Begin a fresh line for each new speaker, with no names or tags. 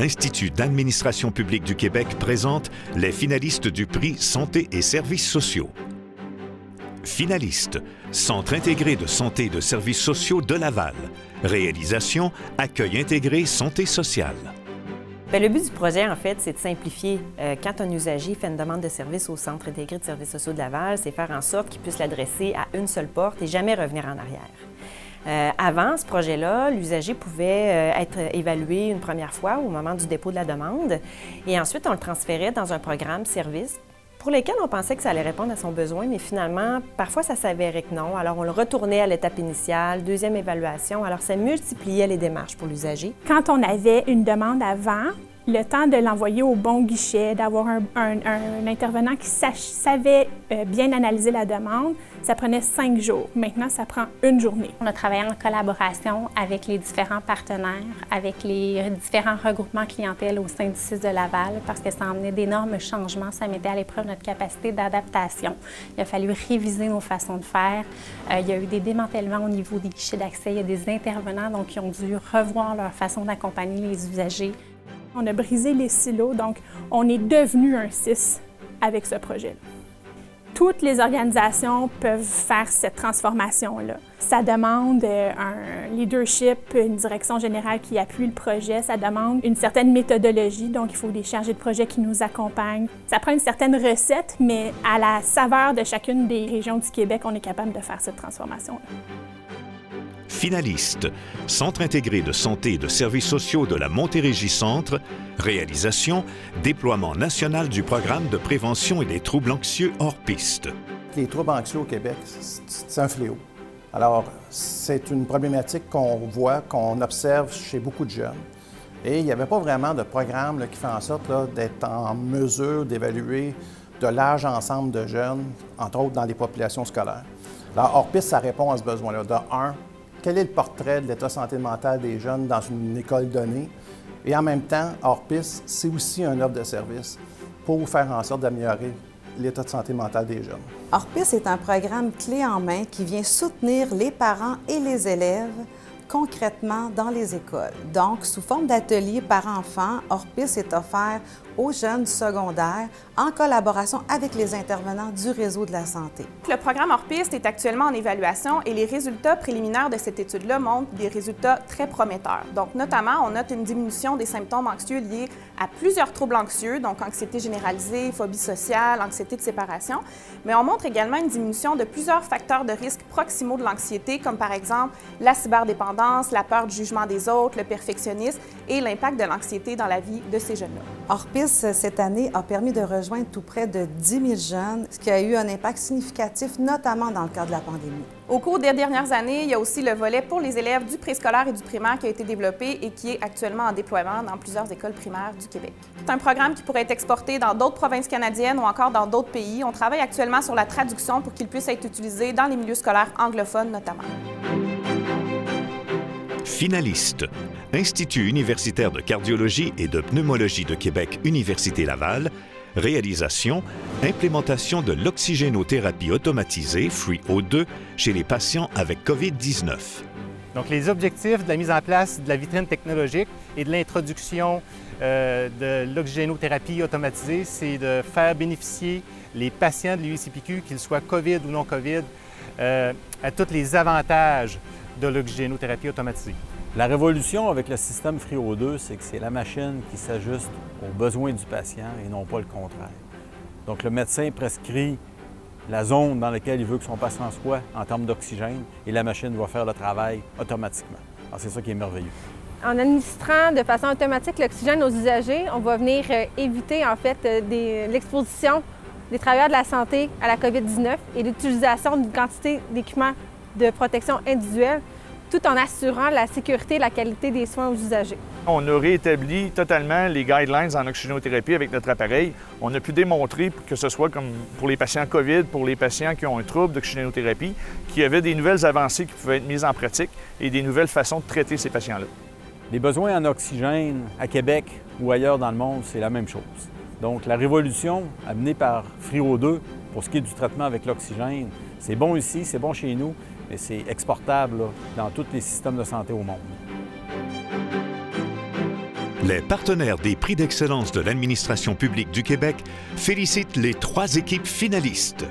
l'Institut d'administration publique du Québec présente les finalistes du prix Santé et services sociaux. Finalistes, Centre intégré de santé et de services sociaux de Laval. Réalisation, Accueil intégré santé sociale.
Bien, le but du projet, en fait, c'est de simplifier. Quand un usager fait une demande de service au Centre intégré de services sociaux de Laval, c'est faire en sorte qu'il puisse l'adresser à une seule porte et jamais revenir en arrière. Avant ce projet-là, l'usager pouvait être évalué une première fois au moment du dépôt de la demande et ensuite on le transférait dans un programme service pour lesquels on pensait que ça allait répondre à son besoin, mais finalement, parfois ça s'avérait que non. Alors on le retournait à l'étape initiale, deuxième évaluation, alors ça multipliait les démarches pour l'usager.
Quand on avait une demande avant, le temps de l'envoyer au bon guichet, d'avoir un intervenant qui savait bien analyser la demande, ça prenait 5 jours. Maintenant, ça prend une journée.
On a travaillé en collaboration avec les différents partenaires, avec les différents regroupements clientèle au sein du CIS de Laval, parce que ça emmenait d'énormes changements, ça mettait à l'épreuve notre capacité d'adaptation. Il a fallu réviser nos façons de faire. Il y a eu des démantèlements au niveau des guichets d'accès. Il y a des intervenants donc, qui ont dû revoir leur façon d'accompagner les usagers.
On a brisé les silos, donc on est devenu un CIS avec ce projet-là. Toutes les organisations peuvent faire cette transformation-là. Ça demande un leadership, une direction générale qui appuie le projet. Ça demande une certaine méthodologie, donc il faut des chargés de projet qui nous accompagnent. Ça prend une certaine recette, mais à la saveur de chacune des régions du Québec, on est capable de faire cette transformation-là.
Finaliste, Centre intégré de santé et de services sociaux de la Montérégie-Centre. Réalisation, déploiement national du programme de prévention et des troubles anxieux hors piste.
Les troubles anxieux au Québec, c'est un fléau. Alors, c'est une problématique qu'on voit, qu'on observe chez beaucoup de jeunes. Et il n'y avait pas vraiment de programme qui fait en sorte d'être en mesure d'évaluer de large ensemble de jeunes, entre autres dans les populations scolaires. Alors, hors piste, ça répond à ce besoin-là. De un, quel est le portrait de l'état de santé mentale des jeunes dans une école donnée? Et en même temps, hors piste, c'est aussi une offre de service pour faire en sorte d'améliorer l'état de santé mentale des jeunes.
Hors piste est un programme clé en main qui vient soutenir les parents et les élèves concrètement dans les écoles. Donc, sous forme d'ateliers par enfant, Hors piste est offert aux jeunes secondaires en collaboration avec les intervenants du réseau de la santé.
Le programme Hors piste est actuellement en évaluation et les résultats préliminaires de cette étude-là montrent des résultats très prometteurs. Donc, notamment, on note une diminution des symptômes anxieux liés à plusieurs troubles anxieux, donc anxiété généralisée, phobie sociale, anxiété de séparation, mais on montre également une diminution de plusieurs facteurs de risque proximaux de l'anxiété, comme par exemple la cyberdépendance, la peur du jugement des autres, le perfectionnisme et l'impact de l'anxiété dans la vie de ces jeunes-là.
Hors piste, cette année, a permis de rejoindre tout près de 10 000 jeunes, ce qui a eu un impact significatif, notamment dans le cadre de la pandémie.
Au cours des dernières années, il y a aussi le volet pour les élèves du préscolaire et du primaire qui a été développé et qui est actuellement en déploiement dans plusieurs écoles primaires du Québec. C'est un programme qui pourrait être exporté dans d'autres provinces canadiennes ou encore dans d'autres pays. On travaille actuellement sur la traduction pour qu'il puisse être utilisé dans les milieux scolaires anglophones notamment.
Finaliste, Institut universitaire de cardiologie et de pneumologie de Québec, Université Laval. Réalisation, implémentation de l'oxygénothérapie automatisée, FreeO2, chez les patients avec COVID-19.
Donc, les objectifs de la mise en place de la vitrine technologique et de l'introduction de l'oxygénothérapie automatisée, c'est de faire bénéficier les patients de l'UICPQ, qu'ils soient COVID ou non COVID, à tous les avantages de l'oxygénothérapie automatisée.
La révolution avec le système FreeO2, c'est que c'est la machine qui s'ajuste aux besoins du patient et non pas le contraire. Donc, le médecin prescrit la zone dans laquelle il veut que son patient soit en termes d'oxygène et la machine va faire le travail automatiquement. Alors, c'est ça qui est merveilleux.
En administrant de façon automatique l'oxygène aux usagers, on va venir éviter en fait l'exposition des travailleurs de la santé à la COVID-19 et l'utilisation d'une quantité d'équipements de protection individuelle, tout en assurant la sécurité et la qualité des soins aux usagers.
On a réétabli totalement les guidelines en oxygénothérapie avec notre appareil. On a pu démontrer, que ce soit comme pour les patients COVID, pour les patients qui ont un trouble d'oxygénothérapie, qu'il y avait des nouvelles avancées qui pouvaient être mises en pratique et des nouvelles façons de traiter ces patients-là.
Les besoins en oxygène à Québec ou ailleurs dans le monde, c'est la même chose. Donc, la révolution amenée par FreeO2 pour ce qui est du traitement avec l'oxygène, c'est bon ici, c'est bon chez nous, mais c'est exportable dans tous les systèmes de santé au monde.
Les partenaires des prix d'excellence de l'administration publique du Québec félicitent les 3 équipes finalistes.